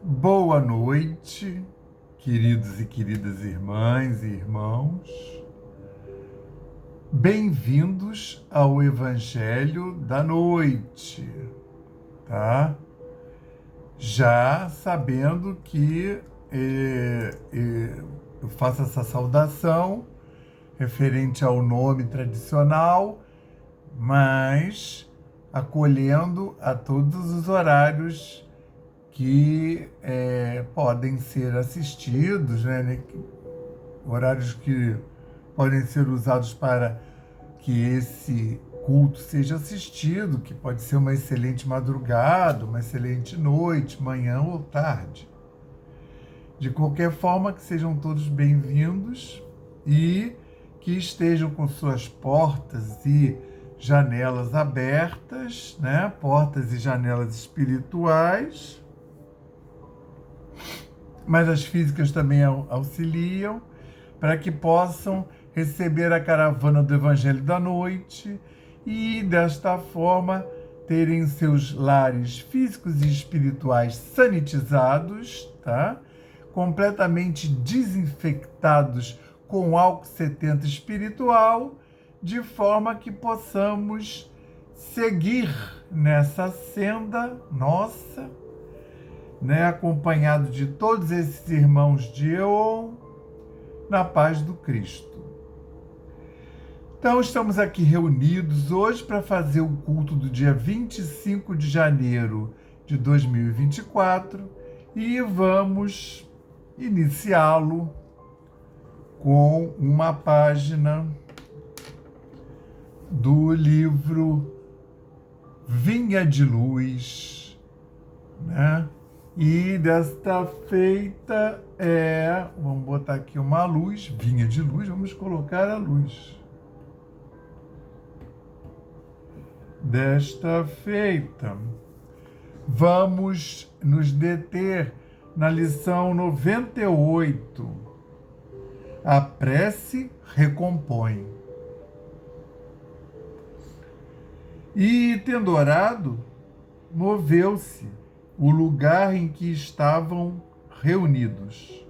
Boa noite, queridos e queridas irmãs e irmãos. Bem-vindos ao Evangelho da Noite, tá? Já sabendo que eu faço essa saudação referente ao nome tradicional, mas acolhendo a todos os horários que podem ser assistidos, né? Horários que podem ser usados para que esse culto seja assistido, que pode ser uma excelente madrugada, uma excelente noite, manhã ou tarde. De qualquer forma, que sejam todos bem-vindos e que estejam com suas portas e janelas abertas, né? Portas e janelas espirituais, mas as físicas também auxiliam, para que possam receber a caravana do Evangelho da Noite e, desta forma, terem seus lares físicos e espirituais sanitizados, tá? Completamente desinfectados com álcool 70 espiritual, de forma que possamos seguir nessa senda nossa, né, acompanhado de todos esses irmãos de Eon, na paz do Cristo. Então, estamos aqui reunidos hoje para fazer o culto do dia 25 de janeiro de 2024 e vamos iniciá-lo com uma página do livro Vinha de Luz, né? E desta feita vamos botar aqui uma luz, vinha de luz, vamos colocar a luz. Desta feita, vamos nos deter na lição 98. A prece recompõe. E, tendo orado, moveu-se o lugar em que estavam reunidos.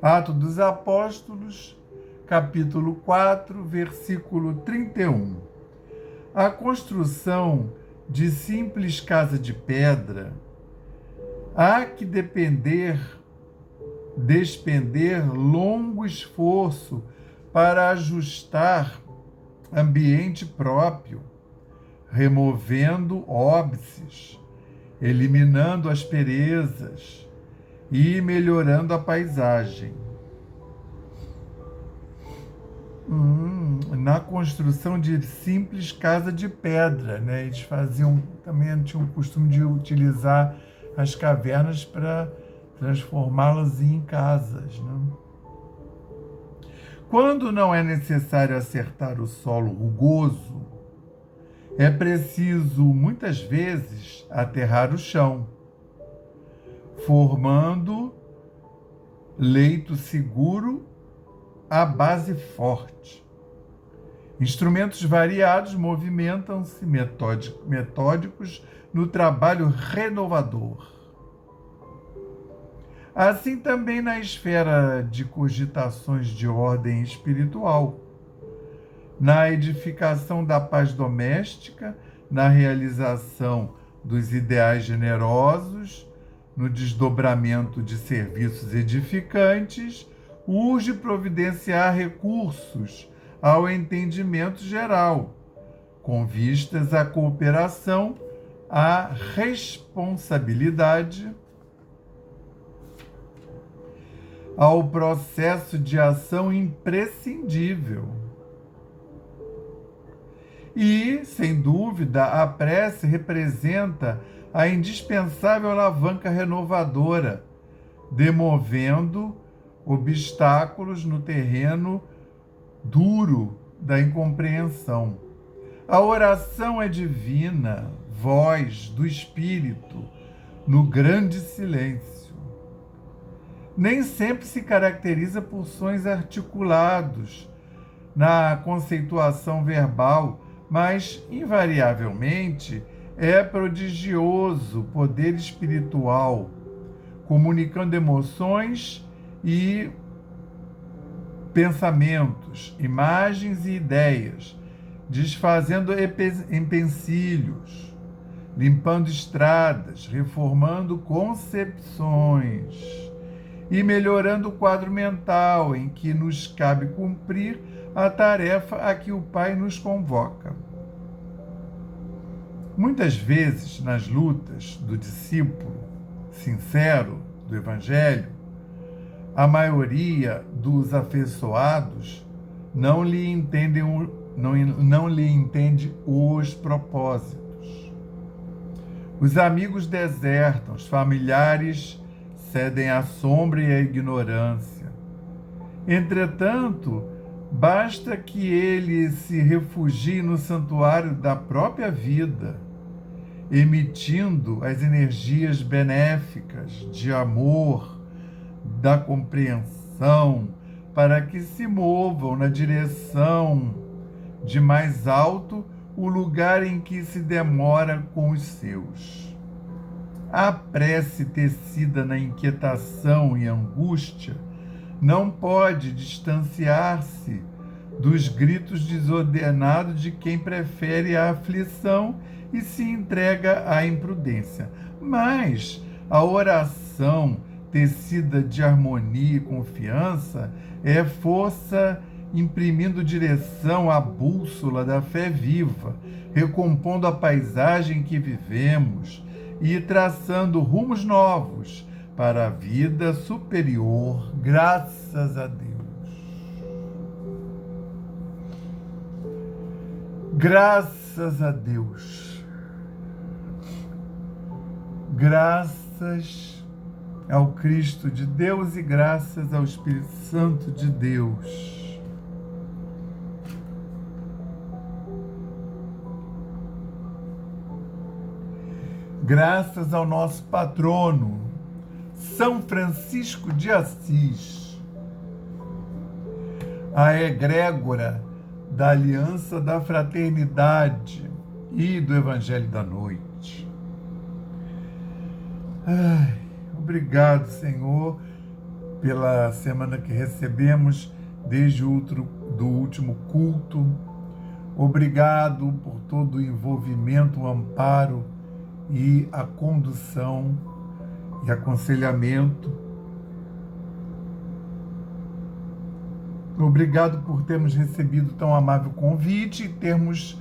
Atos dos Apóstolos, capítulo 4, versículo 31. A construção de simples casa de pedra há que despender longo esforço para ajustar ambiente próprio, removendo óbices, eliminando asperezas e melhorando a paisagem. Na construção de simples casa de pedra, né? Eles também tinham o costume de utilizar as cavernas para transformá-las em casas, né? Quando não é necessário acertar o solo rugoso, é preciso, muitas vezes, aterrar o chão, formando leito seguro à base forte. Instrumentos variados movimentam-se metódicos no trabalho renovador. Assim também na esfera de cogitações de ordem espiritual, na edificação da paz doméstica, na realização dos ideais generosos, no desdobramento de serviços edificantes, urge providenciar recursos ao entendimento geral, com vistas à cooperação, à responsabilidade, ao processo de ação imprescindível. E, sem dúvida, a prece representa a indispensável alavanca renovadora, demovendo obstáculos no terreno duro da incompreensão. A oração é divina, voz do Espírito, no grande silêncio. Nem sempre se caracteriza por sons articulados na conceituação verbal, mas, invariavelmente, é prodigioso poder espiritual comunicando emoções e pensamentos, imagens e ideias, desfazendo empecilhos, limpando estradas, reformando concepções e melhorando o quadro mental em que nos cabe cumprir a tarefa a que o Pai nos convoca. Muitas vezes, nas lutas do discípulo sincero do Evangelho, a maioria dos afeiçoados não lhe entende os propósitos. Os amigos desertam, os familiares cedem à sombra e à ignorância. Entretanto, basta que ele se refugie no santuário da própria vida, emitindo as energias benéficas de amor, da compreensão, para que se movam na direção de mais alto o lugar em que se demora com os seus. A prece tecida na inquietação e angústia não pode distanciar-se dos gritos desordenados de quem prefere a aflição e se entrega à imprudência. Mas a oração tecida de harmonia e confiança é força imprimindo direção à bússola da fé viva, recompondo a paisagem que vivemos e traçando rumos novos para a vida superior, graças a Deus. Graças a Deus. Graças ao Cristo de Deus e graças ao Espírito Santo de Deus. Graças ao nosso patrono, São Francisco de Assis, a egrégora da Aliança da Fraternidade e do Evangelho da Noite. Obrigado, Senhor, pela semana que recebemos desde o último culto. Obrigado por todo o envolvimento, o amparo e a condução e aconselhamento. Obrigado por termos recebido tão amável convite e termos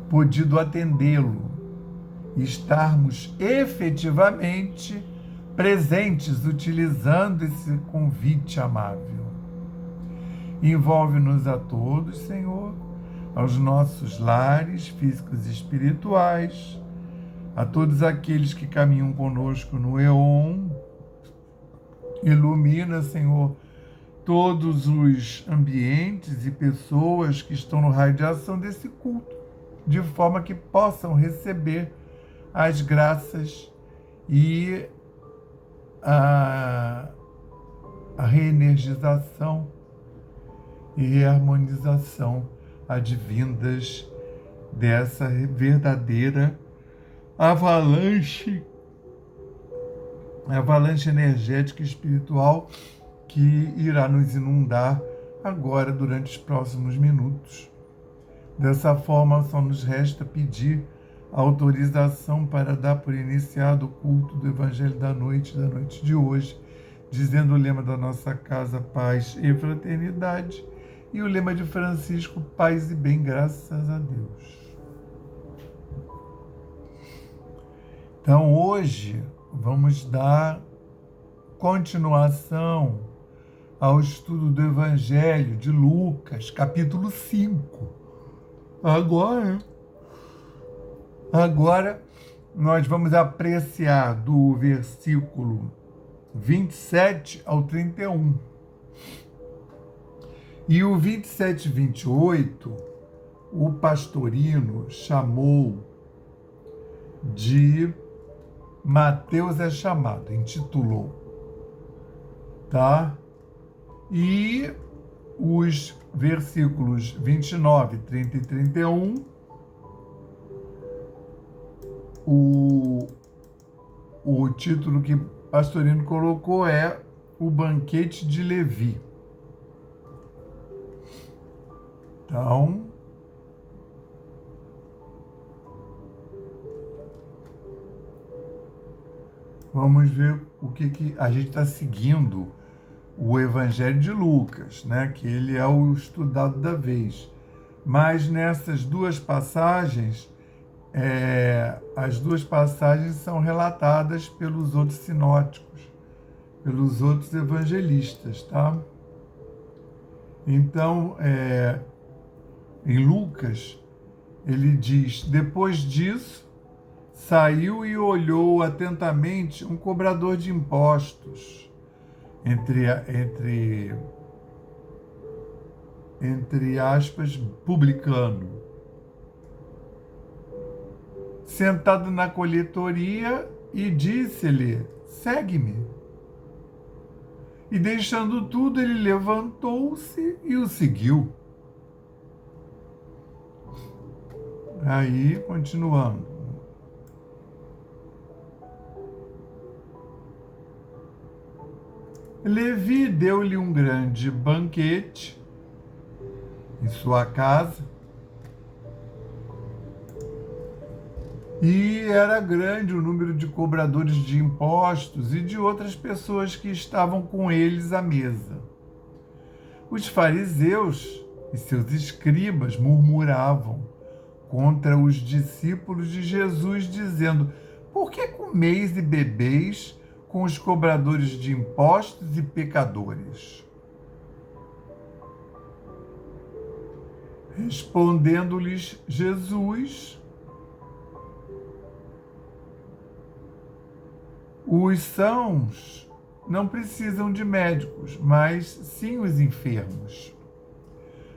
podido atendê-lo e estarmos efetivamente presentes utilizando esse convite amável. Envolve-nos a todos, Senhor, aos nossos lares físicos e espirituais, a todos aqueles que caminham conosco no EON. Ilumina, Senhor, todos os ambientes e pessoas que estão no raio de ação desse culto, de forma que possam receber as graças e a reenergização e reharmonização advindas dessa verdadeira avalanche energética e espiritual que irá nos inundar agora durante os próximos minutos. Dessa forma, só nos resta pedir a autorização para dar por iniciado o culto do Evangelho da noite de hoje, dizendo o lema da nossa casa, paz e fraternidade, e o lema de Francisco, paz e bem, graças a Deus. Então, hoje, vamos dar continuação ao estudo do Evangelho de Lucas, capítulo 5. Agora, nós vamos apreciar do versículo 27 ao 31. E o 27 e 28, o Pastorino chamou de Mateus é chamado, intitulou, tá? E os versículos 29, 30 e 31, o título que Pastorino colocou é o banquete de Levi. Então, vamos ver o que a gente está seguindo o Evangelho de Lucas, né? Que ele é o estudado da vez. Mas nessas duas passagens, as duas passagens são relatadas pelos outros sinóticos, pelos outros evangelistas, tá? Então, em Lucas, ele diz: depois disso, saiu e olhou atentamente um cobrador de impostos, entre aspas, publicano, sentado na coletoria, e disse-lhe: segue-me. E deixando tudo, ele levantou-se e o seguiu. Aí, continuando. Levi deu-lhe um grande banquete em sua casa, e era grande o número de cobradores de impostos e de outras pessoas que estavam com eles à mesa. Os fariseus e seus escribas murmuravam contra os discípulos de Jesus, dizendo: por que comeis e bebeis com os cobradores de impostos e pecadores? Respondendo-lhes Jesus: os sãos não precisam de médicos, mas sim os enfermos.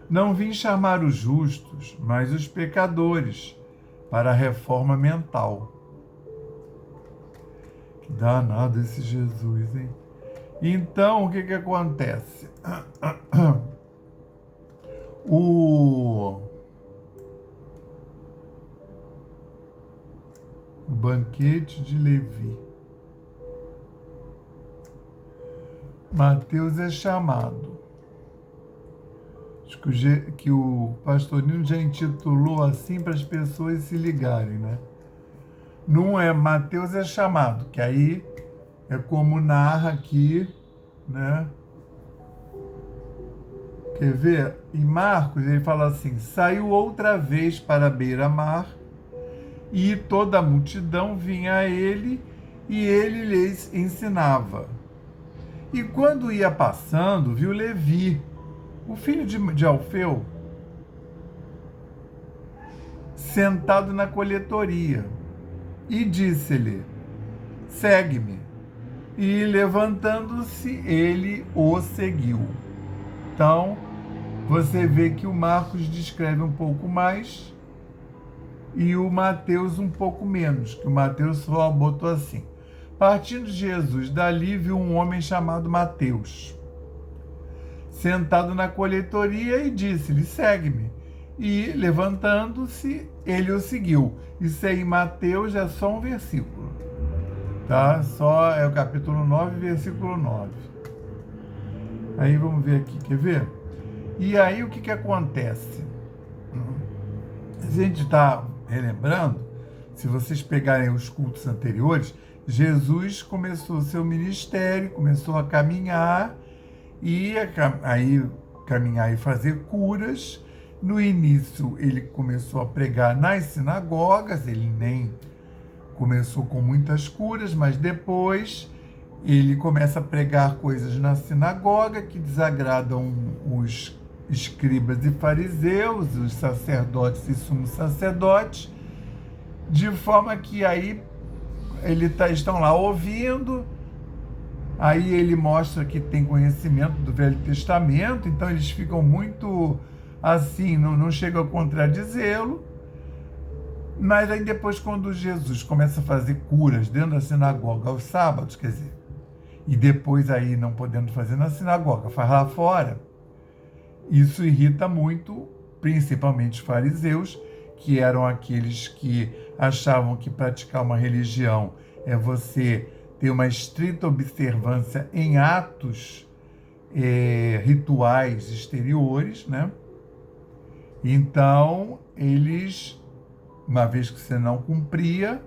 Não vim chamar os justos, mas os pecadores, para a reforma mental. Que danado esse Jesus, hein? Então, o que acontece? O banquete de Levi. Mateus é chamado. Acho que o Pastorino já intitulou assim para as pessoas se ligarem, né? Não é Mateus é chamado, que aí é como narra aqui, né? Quer ver? Em Marcos ele fala assim: saiu outra vez para a beira-mar, e toda a multidão vinha a ele, e ele lhes ensinava. E quando ia passando, viu Levi, o filho de Alfeu, sentado na coletoria, e disse-lhe: segue-me. E levantando-se, ele o seguiu. Então, você vê que o Marcos descreve um pouco mais e o Mateus um pouco menos, que o Mateus só botou assim: partindo de Jesus dali, viu um homem chamado Mateus, sentado na coletoria, e disse-lhe: segue-me. E, levantando-se, ele o seguiu. Isso aí em Mateus é só um versículo, tá? Só é o capítulo 9, versículo 9. Aí vamos ver aqui, quer ver? E aí o que acontece? A gente está relembrando, se vocês pegarem os cultos anteriores, Jesus começou seu ministério, começou a caminhar, e aí caminhar e fazer curas. No início ele começou a pregar nas sinagogas, ele nem começou com muitas curas, mas depois ele começa a pregar coisas na sinagoga que desagradam os escribas e fariseus, os sacerdotes e sumos sacerdotes, de forma que aí estão lá ouvindo, aí ele mostra que tem conhecimento do Velho Testamento, então eles ficam muito assim, não chegam a contradizê-lo. Mas aí depois, quando Jesus começa a fazer curas dentro da sinagoga aos sábados, quer dizer, e depois aí não podendo fazer na sinagoga, faz lá fora, isso irrita muito, principalmente os fariseus, que eram aqueles que achavam que praticar uma religião é você ter uma estrita observância em atos rituais exteriores, né? Então, eles, uma vez que você não cumpria,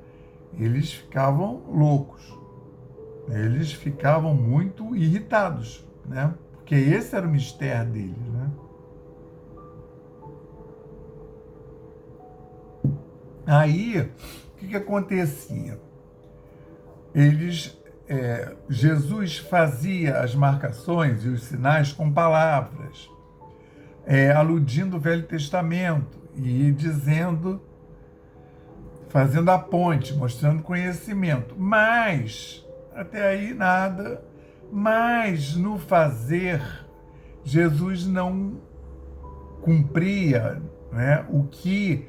eles ficavam loucos. Eles ficavam muito irritados, né? Porque esse era o mistério deles, né? Aí, o que acontecia? Jesus fazia as marcações e os sinais com palavras, aludindo o Velho Testamento e dizendo, fazendo a ponte, mostrando conhecimento. Mas, até aí nada, mas no fazer, Jesus não cumpria, né, o que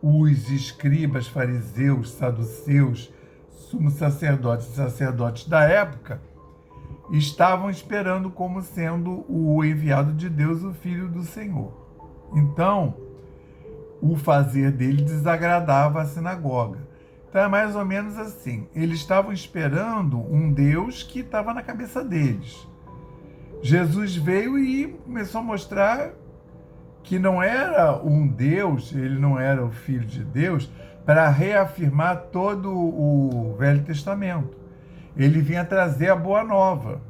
os escribas, fariseus, saduceus, sumos sacerdotes e sacerdotes da época estavam esperando como sendo o enviado de Deus, o Filho do Senhor. Então, o fazer dele desagradava a sinagoga. Então é mais ou menos assim, eles estavam esperando um Deus que estava na cabeça deles. Jesus veio e começou a mostrar que não era um Deus, ele não era o Filho de Deus, para reafirmar todo o Velho Testamento. Ele vinha trazer a boa nova.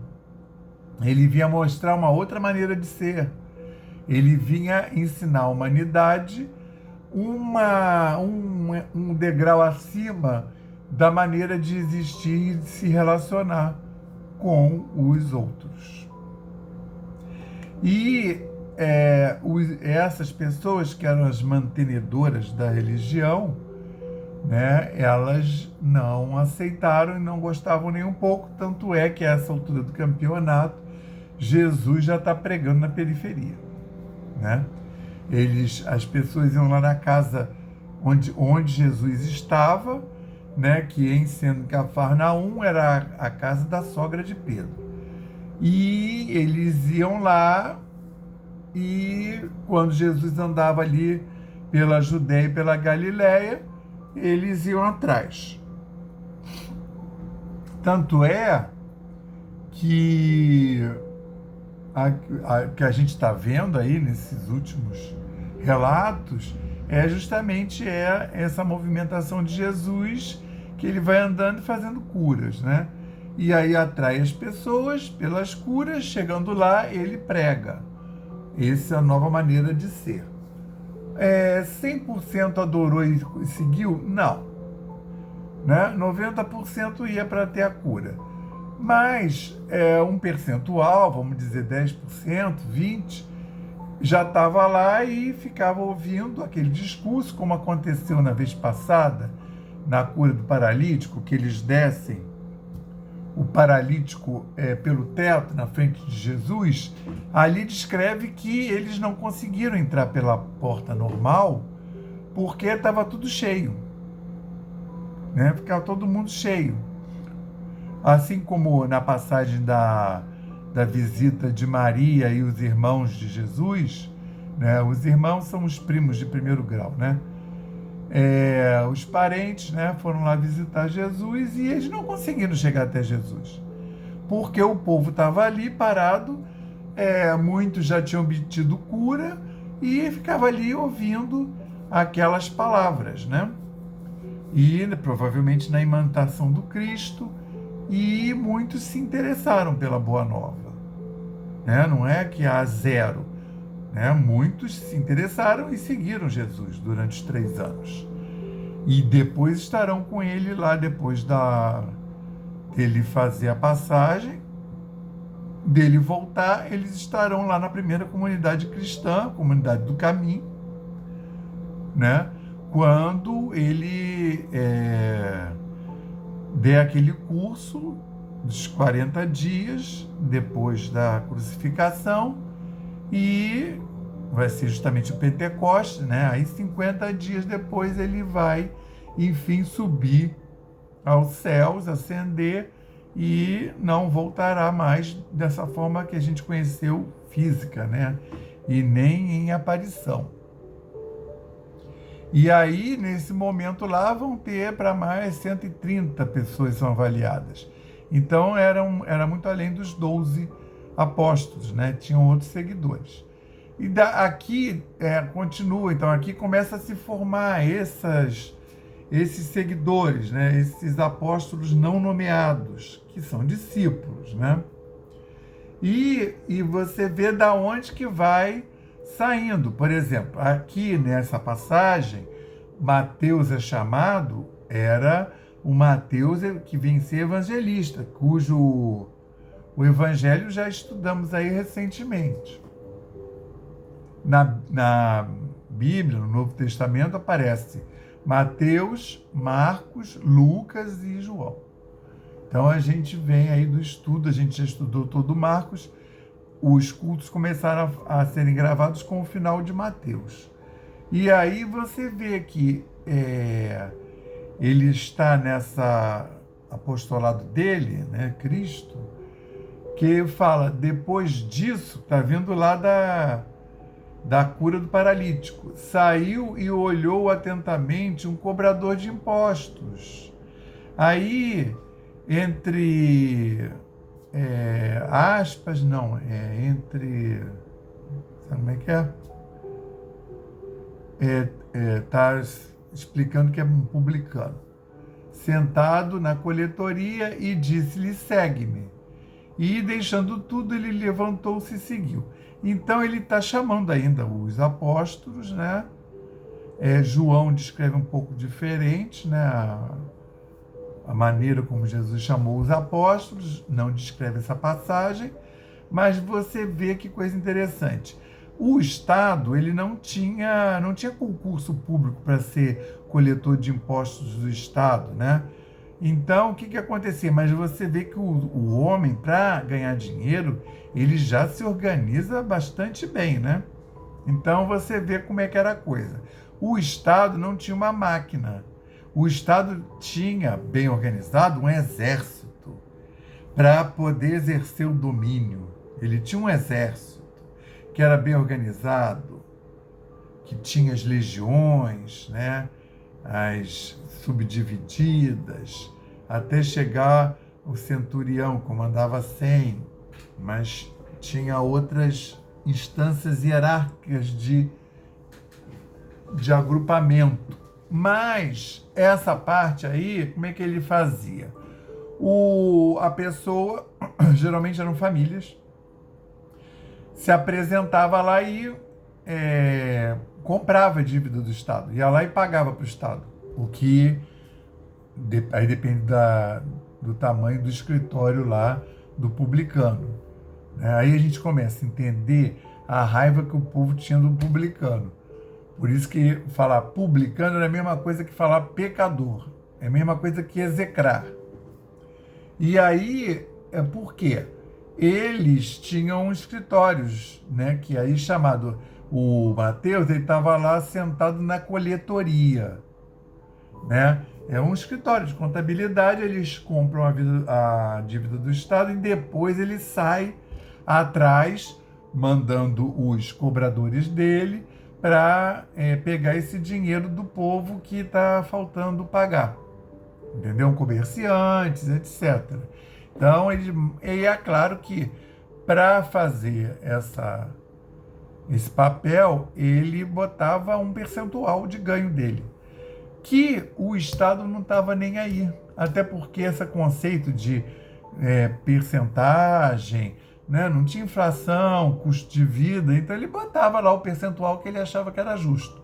Ele vinha mostrar uma outra maneira de ser. Ele vinha ensinar a humanidade um degrau acima da maneira de existir e de se relacionar com os outros. E essas pessoas que eram as mantenedoras da religião, né, elas não aceitaram e não gostavam nem um pouco, tanto é que a essa altura do campeonato, Jesus já está pregando na periferia, né? As pessoas iam lá na casa onde Jesus estava, né, que sendo Cafarnaum era a casa da sogra de Pedro. E eles iam lá e quando Jesus andava ali pela Judéia e pela Galiléia, eles iam atrás. Tanto é que que a gente está vendo aí nesses últimos relatos é justamente essa movimentação de Jesus, que ele vai andando e fazendo curas, né? E aí atrai as pessoas pelas curas, chegando lá, ele prega. Essa é a nova maneira de ser. 100% adorou e seguiu? Não. Né? 90% ia para ter a cura. Mas um percentual, vamos dizer 10%, 20%, já estava lá e ficava ouvindo aquele discurso, como aconteceu na vez passada, na cura do paralítico, que eles descem o paralítico pelo teto na frente de Jesus. Ali descreve que eles não conseguiram entrar pela porta normal porque estava tudo cheio, né? Ficava todo mundo cheio. Assim como na passagem da visita de Maria e os irmãos de Jesus, né? Os irmãos são os primos de primeiro grau, né? Os parentes, né, foram lá visitar Jesus e eles não conseguiram chegar até Jesus, porque o povo estava ali parado, muitos já tinham obtido cura e ficava ali ouvindo aquelas palavras, né? E provavelmente na imantação do Cristo, e muitos se interessaram pela Boa Nova, né? Não é que há zero, né? Muitos se interessaram e seguiram Jesus durante os 3 anos. E depois estarão com ele lá, depois dele fazer a passagem, dele voltar, eles estarão lá na primeira comunidade cristã, comunidade do caminho, né? Quando ele der aquele curso dos 40 dias depois da crucificação, e vai ser justamente o Pentecostes, né? Aí 50 dias depois ele vai, enfim, subir aos céus, ascender, e não voltará mais dessa forma que a gente conheceu, física, né? E nem em aparição. E aí, nesse momento lá, vão ter para mais 130 pessoas são avaliadas. Então era muito além dos 12 apóstolos, né? Tinham outros seguidores. E aqui continua, então aqui começa a se formar esses seguidores, né? Esses apóstolos não nomeados, que são discípulos, né? E você vê da onde que vai saindo. Por exemplo, aqui nessa passagem, Mateus é chamado, era o Mateus que vem ser evangelista, cujo o evangelho já estudamos aí recentemente. Na Bíblia, no Novo Testamento, aparece Mateus, Marcos, Lucas e João. Então a gente vem aí do estudo, a gente já estudou todo Marcos, os cultos começaram a serem gravados com o final de Mateus. E aí você vê que ele está nessa apostolado dele, né, Cristo, que fala, depois disso, está vindo lá da cura do paralítico, saiu e olhou atentamente um cobrador de impostos. Aí, entre aspas, não, entre... Sabe como é que é? Está explicando que é um publicano. Sentado na coletoria e disse-lhe, segue-me. E, deixando tudo, ele levantou-se e seguiu. Então, ele está chamando ainda os apóstolos, né? João descreve um pouco diferente, né? A maneira como Jesus chamou os apóstolos, não descreve essa passagem, mas você vê que coisa interessante. O Estado, ele não tinha concurso público para ser coletor de impostos do Estado, né? Então, o que acontecia? Mas você vê que o homem, para ganhar dinheiro, ele já se organiza bastante bem, né? Então, você vê como é que era a coisa. O Estado não tinha uma máquina. O Estado tinha, bem organizado, um exército para poder exercer o domínio. Ele tinha um exército que era bem organizado, que tinha as legiões, né? As subdivididas, até chegar o centurião, comandava 100, mas tinha outras instâncias hierárquicas de agrupamento. Mas essa parte aí, como é que ele fazia? A pessoa, geralmente eram famílias, se apresentava lá e comprava a dívida do Estado, ia lá e pagava para o Estado, o que aí depende do tamanho do escritório lá do publicano. Aí a gente começa a entender a raiva que o povo tinha do publicano. Por isso que falar publicano é a mesma coisa que falar pecador, é a mesma coisa que execrar. E aí, por quê? Eles tinham escritórios, né, que aí chamado, o Mateus, ele estava lá sentado na coletoria, né? É um escritório de contabilidade, eles compram a dívida do Estado e depois ele sai atrás, mandando os cobradores dele para pegar esse dinheiro do povo que está faltando pagar. Entendeu? Comerciantes, etc. Então, e é claro que para fazer esse papel, ele botava um percentual de ganho dele, que o Estado não estava nem aí. Até porque esse conceito de percentagem, né, não tinha inflação, custo de vida, então ele botava lá o percentual que ele achava que era justo.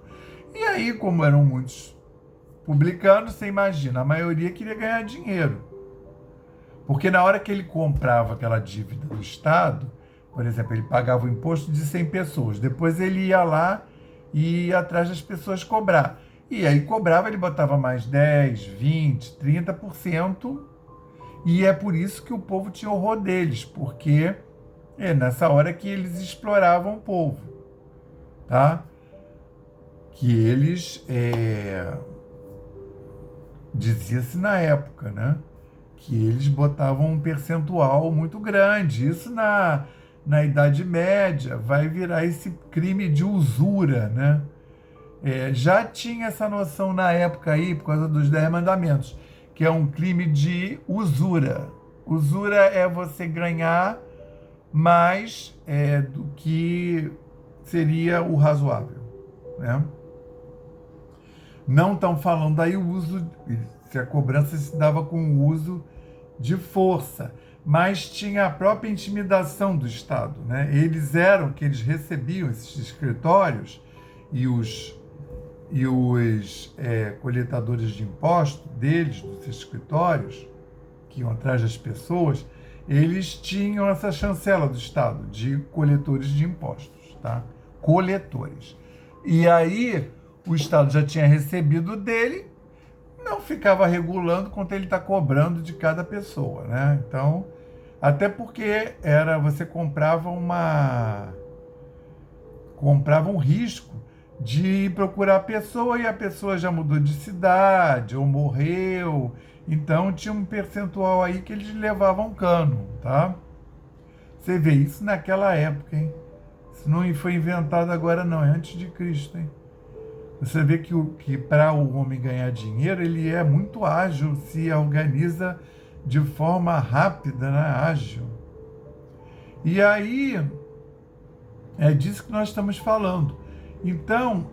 E aí, como eram muitos publicanos, você imagina, a maioria queria ganhar dinheiro. Porque na hora que ele comprava aquela dívida do Estado, por exemplo, ele pagava o imposto de 100 pessoas, depois ele ia lá e ia atrás das pessoas cobrar. E aí cobrava, ele botava mais 10, 20, 30%, e é por isso que o povo tinha horror deles, porque nessa hora que eles exploravam o povo, tá? Que eles, dizia-se na época, né? Que eles botavam um percentual muito grande. Isso na Idade Média vai virar esse crime de usura, né? Já tinha essa noção na época aí, por causa dos 10 mandamentos, que é um crime de usura. Usura é você ganhar mais do que seria o razoável, né? Não estão falando aí o uso, se a cobrança se dava com o uso de força, mas tinha a própria intimidação do Estado, né? Eles recebiam esses escritórios e os coletadores de impostos deles, dos escritórios, que iam atrás das pessoas, eles tinham essa chancela do Estado de coletores de impostos, tá? Coletores. E aí o Estado já tinha recebido dele, não ficava regulando quanto ele está cobrando de cada pessoa, né? Então, até porque você comprava um risco de procurar a pessoa e a pessoa já mudou de cidade ou morreu. Então tinha um percentual aí que eles levavam cano, tá? Você vê isso naquela época, hein? Isso não foi inventado agora não, é antes de Cristo, hein? Você vê que para o homem ganhar dinheiro, ele é muito ágil, se organiza de forma rápida, né? Ágil. E aí, é disso que nós estamos falando. Então,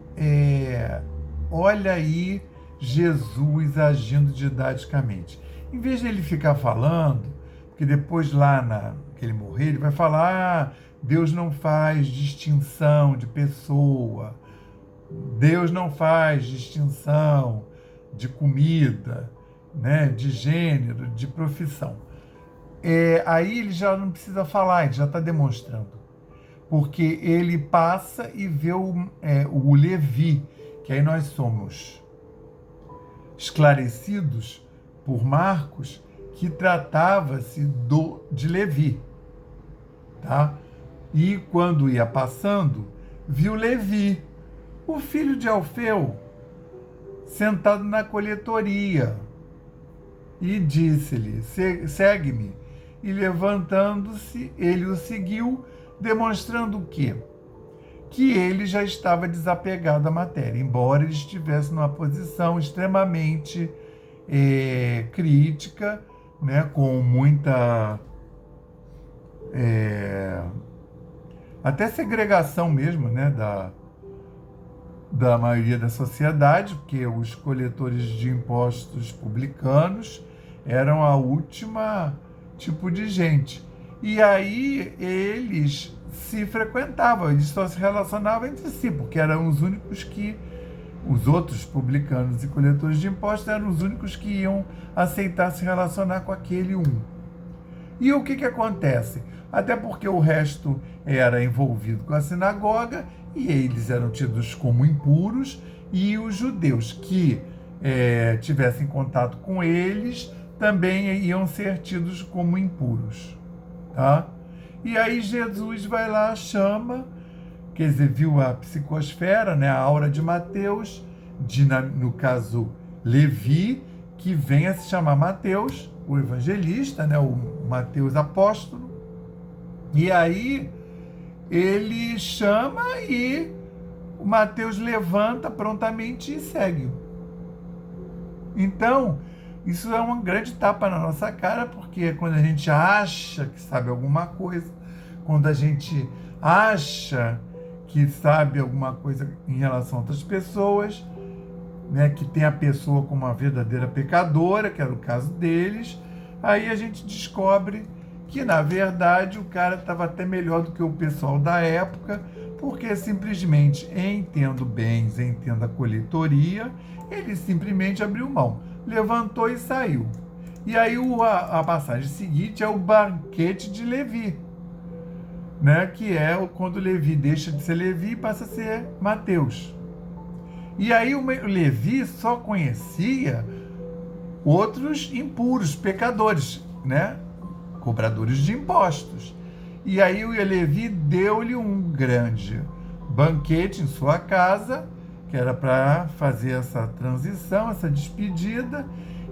olha aí Jesus agindo didaticamente. Em vez de ele ficar falando, porque depois lá que ele morrer, ele vai falar, Deus não faz distinção de pessoa, Deus não faz distinção de comida, né, de gênero, de profissão. Aí ele já não precisa falar, ele já está demonstrando. Porque ele passa e vê o Levi, que aí nós somos esclarecidos por Marcos, que tratava-se de Levi, tá? E quando ia passando, viu Levi, o filho de Alfeu, sentado na coletoria, e disse-lhe, segue-me. E levantando-se, ele o seguiu, demonstrando o quê? Que ele já estava desapegado à matéria, embora ele estivesse numa posição extremamente crítica, né, com muita até segregação mesmo, né, da maioria da sociedade, porque os coletores de impostos publicanos eram a última tipo de gente. E aí eles se frequentavam, eles só se relacionavam entre si, porque eram os únicos os outros publicanos e coletores de impostos eram os únicos que iam aceitar se relacionar com aquele um. E o que acontece? Até porque o resto era envolvido com a sinagoga e eles eram tidos como impuros, e os judeus que tivessem contato com eles também iam ser tidos como impuros. Tá? E aí Jesus vai lá, chama, quer dizer, viu a psicosfera, né, a aura de Mateus, no caso Levi, que vem a se chamar Mateus, o evangelista, né, o Mateus apóstolo, e aí ele chama e o Mateus levanta prontamente e segue. Então, isso é uma grande tapa na nossa cara, porque quando a gente acha que sabe alguma coisa, quando a gente acha que sabe alguma coisa em relação a outras pessoas, né, que tem a pessoa como uma verdadeira pecadora, que era o caso deles, aí a gente descobre que, na verdade, o cara estava até melhor do que o pessoal da época, porque simplesmente, entendo bens, entendo a coletoria, ele simplesmente abriu mão, levantou e saiu. E aí a passagem seguinte é o banquete de Levi, né, que é quando Levi deixa de ser Levi e passa a ser Mateus. E aí o Levi só conhecia outros impuros, pecadores, né, cobradores de impostos. E aí o Levi deu-lhe um grande banquete em sua casa, que era para fazer essa transição, essa despedida,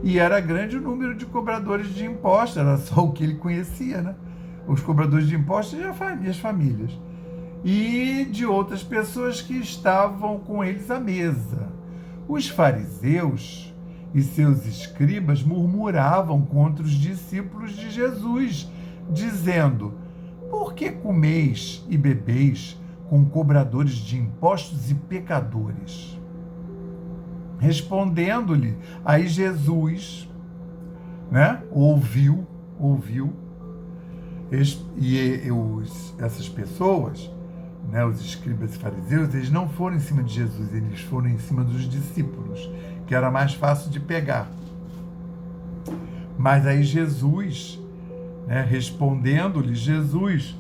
e era grande o número de cobradores de impostos, era só o que ele conhecia, né? Os cobradores de impostos e as famílias. E de outras pessoas que estavam com eles à mesa. Os fariseus, e seus escribas murmuravam contra os discípulos de Jesus, dizendo: por que comeis e bebeis com cobradores de impostos e pecadores? Respondendo-lhe, aí Jesus, né, ouviu, essas pessoas, né, os escribas e fariseus, eles não foram em cima de Jesus, eles foram em cima dos discípulos, que era mais fácil de pegar. Mas aí Jesus, né, respondendo-lhe, Jesus,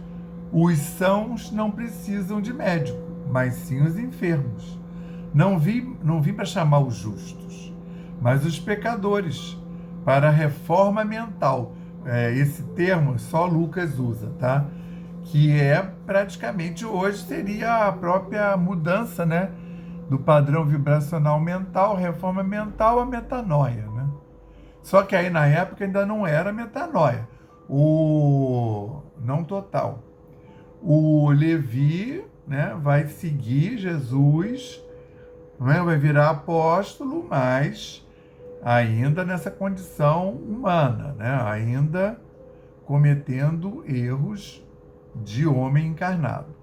os sãos não precisam de médico, mas sim os enfermos. Não vim para chamar os justos, mas os pecadores, para a reforma mental. Esse termo só Lucas usa, tá? Que praticamente hoje seria a própria mudança, né, do padrão vibracional mental, reforma mental, a metanoia, né? Só que aí na época ainda não era metanoia, não total. O Levi, né, vai seguir Jesus, né, vai virar apóstolo, mas ainda nessa condição humana, né, ainda cometendo erros de homem encarnado.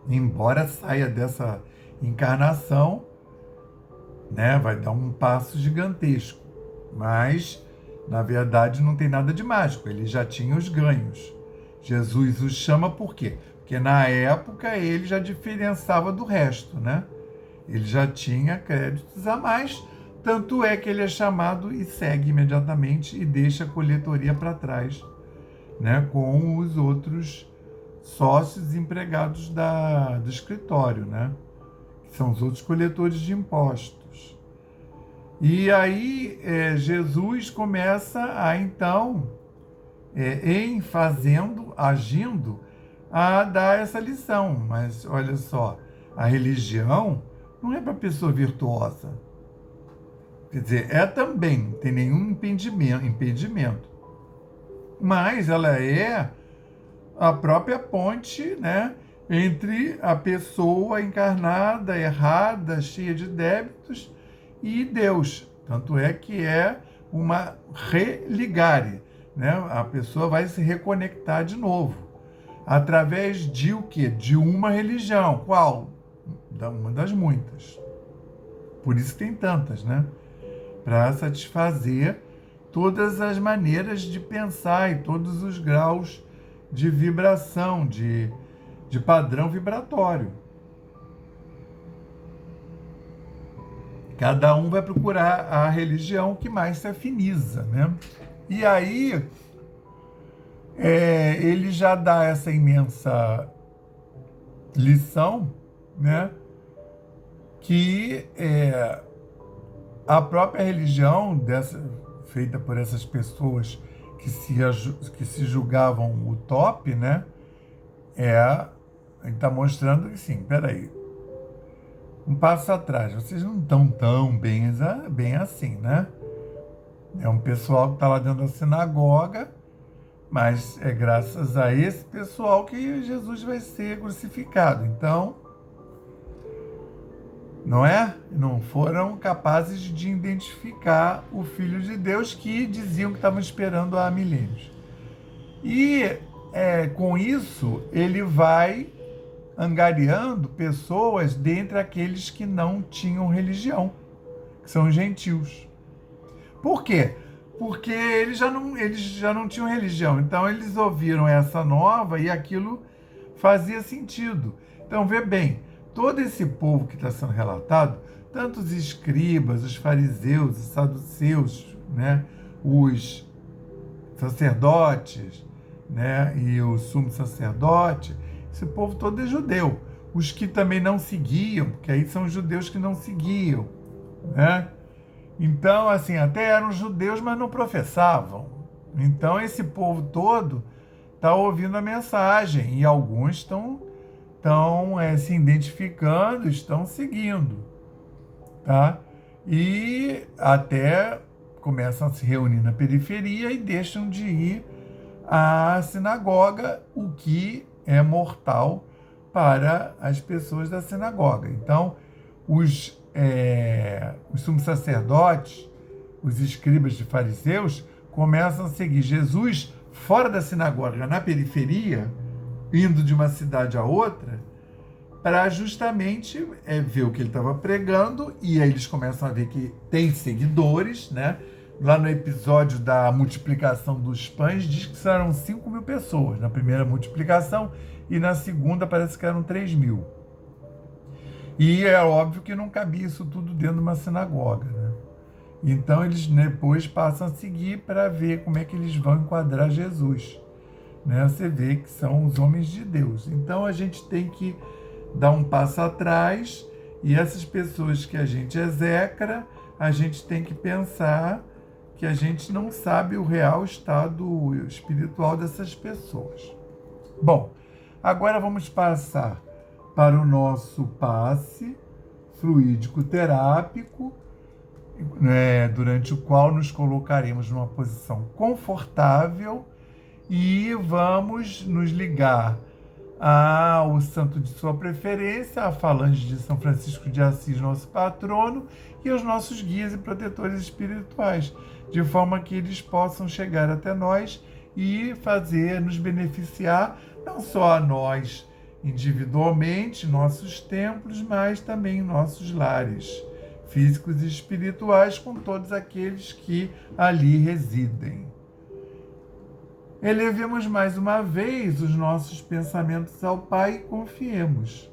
Embora saia dessa encarnação, né, vai dar um passo gigantesco, mas na verdade não tem nada de mágico, ele já tinha os ganhos. Jesus os chama por quê? Porque na época ele já diferenciava do resto, né? Ele já tinha créditos a mais, tanto é que ele é chamado e segue imediatamente e deixa a coletoria para trás, né, com os outros sócios empregados do escritório, né, que são os outros coletores de impostos. E aí Jesus começa a, então, agindo, a dar essa lição. Mas olha só, a religião não é para pessoa virtuosa. Quer dizer, também, não tem nenhum impedimento. Mas ela é a própria ponte, né, entre a pessoa encarnada, errada, cheia de débitos, e Deus. Tanto é que é uma religare, né? A pessoa vai se reconectar de novo. Através de o quê? De uma religião. Qual? Uma das muitas. Por isso tem tantas, né? Para satisfazer todas as maneiras de pensar e todos os graus de vibração, de padrão vibratório. Cada um vai procurar a religião que mais se afiniza, né? E aí, ele já dá essa imensa lição, né? Que a própria religião feita por essas pessoas que se julgavam o top, né? Ele está mostrando que sim, peraí, um passo atrás, vocês não estão tão bem assim, né? É um pessoal que está lá dentro da sinagoga, mas é graças a esse pessoal que Jesus vai ser crucificado. Então, não foram capazes de identificar o Filho de Deus que diziam que estavam esperando há milênios. E com isso, ele vai angariando pessoas dentre aqueles que não tinham religião, que são os gentios. Por quê? Porque eles já não tinham religião. Então, eles ouviram essa nova e aquilo fazia sentido. Então, vê bem, todo esse povo que está sendo relatado, tanto os escribas, os fariseus, os saduceus, né, os sacerdotes, né, e o sumo sacerdote, esse povo todo é judeu. Os que também não seguiam, porque aí são os judeus que não seguiam, né? Então, assim, até eram judeus, mas não professavam. Então, esse povo todo está ouvindo a mensagem e alguns estão se identificando, estão seguindo, tá? E até começam a se reunir na periferia e deixam de ir à sinagoga, o que é mortal para as pessoas da sinagoga. Então, os os sumos sacerdotes, os escribas de fariseus, começam a seguir Jesus fora da sinagoga, na periferia, indo de uma cidade a outra, para justamente ver o que ele estava pregando, e aí eles começam a ver que tem seguidores, né? Lá no episódio da multiplicação dos pães, diz que eram 5.000 pessoas na primeira multiplicação, e na segunda parece que eram 3.000. E é óbvio que não cabia isso tudo dentro de uma sinagoga, né? Então eles depois passam a seguir para ver como é que eles vão enquadrar Jesus, né? Você vê que são os homens de Deus. Então a gente tem que dar um passo atrás, e essas pessoas que a gente execra, a gente tem que pensar que a gente não sabe o real estado espiritual dessas pessoas. Bom, agora vamos passar para o nosso passe fluídico terápico, durante o qual nos colocaremos numa posição confortável e vamos nos ligar ao santo de sua preferência, a falange de São Francisco de Assis, nosso patrono, e aos nossos guias e protetores espirituais, de forma que eles possam chegar até nós e nos beneficiar, não só a nós individualmente, nossos templos, mas também nossos lares físicos e espirituais, com todos aqueles que ali residem. Elevemos mais uma vez os nossos pensamentos ao Pai e confiemos.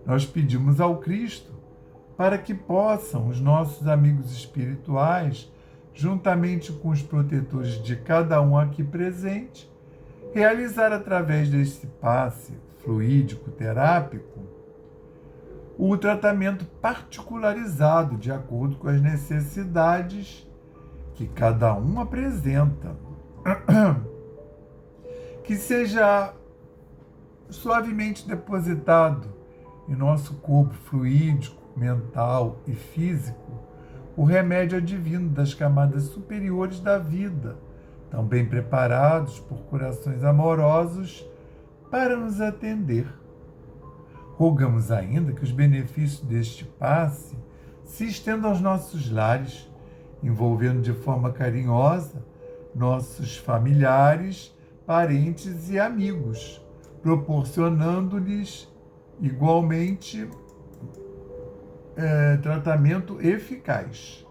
Nós pedimos ao Cristo para que possam os nossos amigos espirituais, juntamente com os protetores de cada um aqui presente, realizar através desse passe fluídico terápico o tratamento particularizado de acordo com as necessidades que cada um apresenta. Que seja suavemente depositado em nosso corpo fluídico, mental e físico o remédio advindo das camadas superiores da vida, tão bem preparados por corações amorosos para nos atender. Rogamos ainda que os benefícios deste passe se estendam aos nossos lares, envolvendo de forma carinhosa nossos familiares, parentes e amigos, proporcionando-lhes igualmente tratamento eficaz.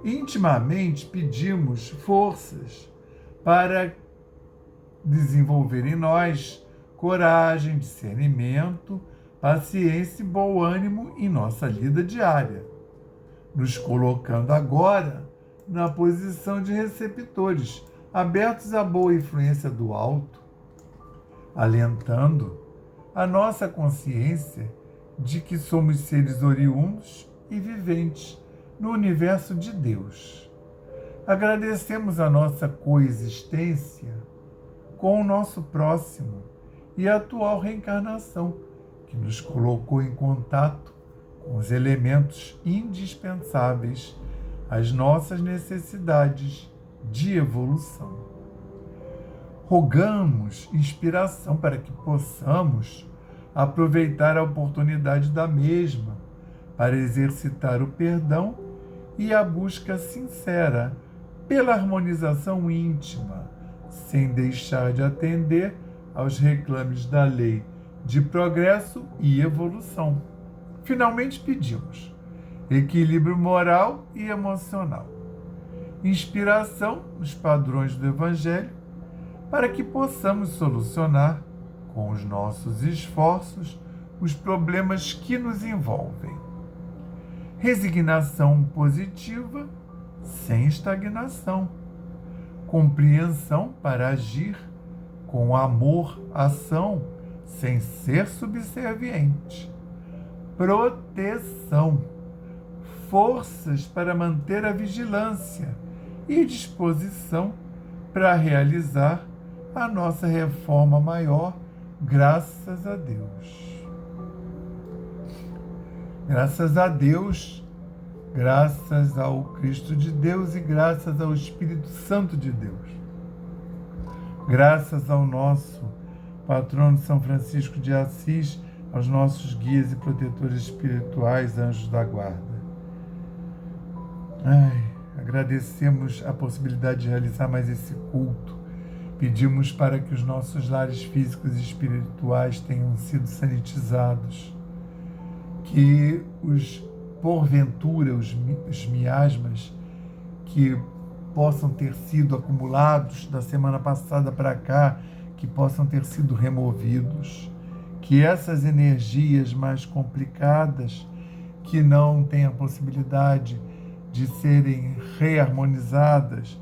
Intimamente pedimos forças para desenvolver em nós coragem, discernimento, paciência e bom ânimo em nossa lida diária, nos colocando agora na posição de receptores, abertos à boa influência do alto, alentando a nossa consciência de que somos seres oriundos e viventes no universo de Deus. Agradecemos a nossa coexistência com o nosso próximo e a atual reencarnação, que nos colocou em contato com os elementos indispensáveis às nossas necessidades de evolução. Rogamos inspiração para que possamos aproveitar a oportunidade da mesma para exercitar o perdão e a busca sincera pela harmonização íntima, sem deixar de atender aos reclames da lei de progresso e evolução. Finalmente pedimos equilíbrio moral e emocional, inspiração nos padrões do Evangelho, para que possamos solucionar, com os nossos esforços, os problemas que nos envolvem. Resignação positiva, sem estagnação. Compreensão para agir com amor, ação, sem ser subserviente. Proteção. Forças para manter a vigilância e disposição para realizar a nossa reforma maior, graças a Deus. Graças a Deus, graças ao Cristo de Deus e graças ao Espírito Santo de Deus. Graças ao nosso patrono São Francisco de Assis, aos nossos guias e protetores espirituais, anjos da guarda. Agradecemos a possibilidade de realizar mais esse culto. Pedimos para que os nossos lares físicos e espirituais tenham sido sanitizados, que porventura, os miasmas que possam ter sido acumulados da semana passada para cá, que possam ter sido removidos, que essas energias mais complicadas, que não têm a possibilidade de serem reharmonizadas,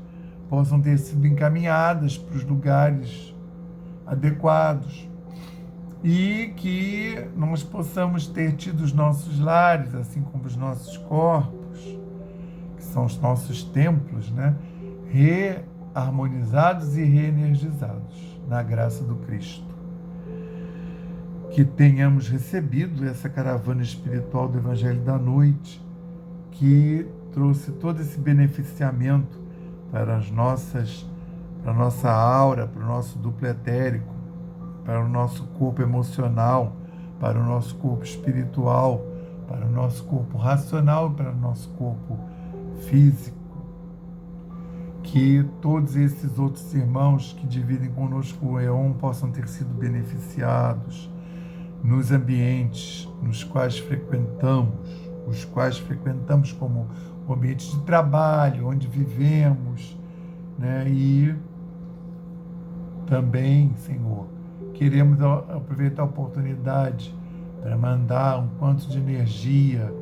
possam ter sido encaminhadas para os lugares adequados e que nós possamos ter tido os nossos lares, assim como os nossos corpos, que são os nossos templos, reharmonizados e reenergizados na graça do Cristo. Que tenhamos recebido essa caravana espiritual do Evangelho da Noite, que trouxe todo esse beneficiamento para a nossa aura, para o nosso duplo etérico, para o nosso corpo emocional, para o nosso corpo espiritual, para o nosso corpo racional, para o nosso corpo físico. Que todos esses outros irmãos que dividem conosco o EON possam ter sido beneficiados nos ambientes nos quais frequentamos, os quais frequentamos como o ambiente de trabalho, onde vivemos, E também, Senhor, queremos aproveitar a oportunidade para mandar um quanto de energia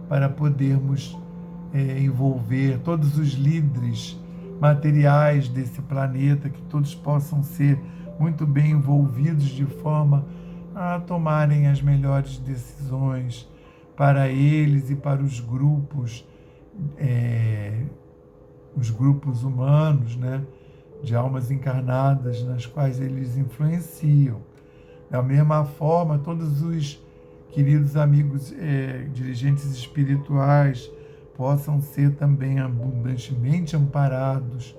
para podermos envolver todos os líderes materiais desse planeta, que todos possam ser muito bem envolvidos de forma a tomarem as melhores decisões para eles e para os grupos humanos, de almas encarnadas nas quais eles influenciam. Da mesma forma, todos os queridos amigos dirigentes espirituais possam ser também abundantemente amparados,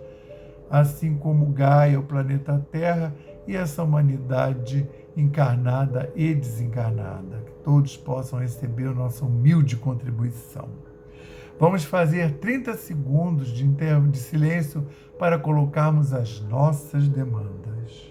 assim como Gaia, o planeta Terra, e essa humanidade encarnada e desencarnada, que todos possam receber a nossa humilde contribuição. Vamos fazer 30 segundos de silêncio para colocarmos as nossas demandas.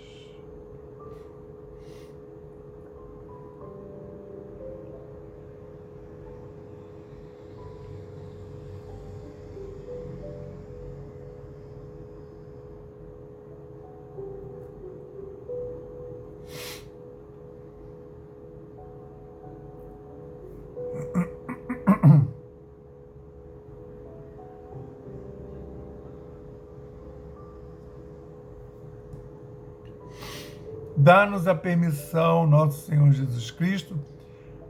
Dá-nos a permissão, nosso Senhor Jesus Cristo,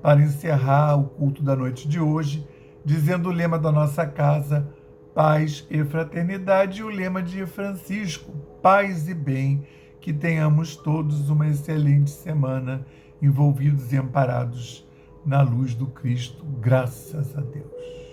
para encerrar o culto da noite de hoje, dizendo o lema da nossa casa, paz e fraternidade, e o lema de Francisco, paz e bem, que tenhamos todos uma excelente semana, envolvidos e amparados na luz do Cristo, graças a Deus.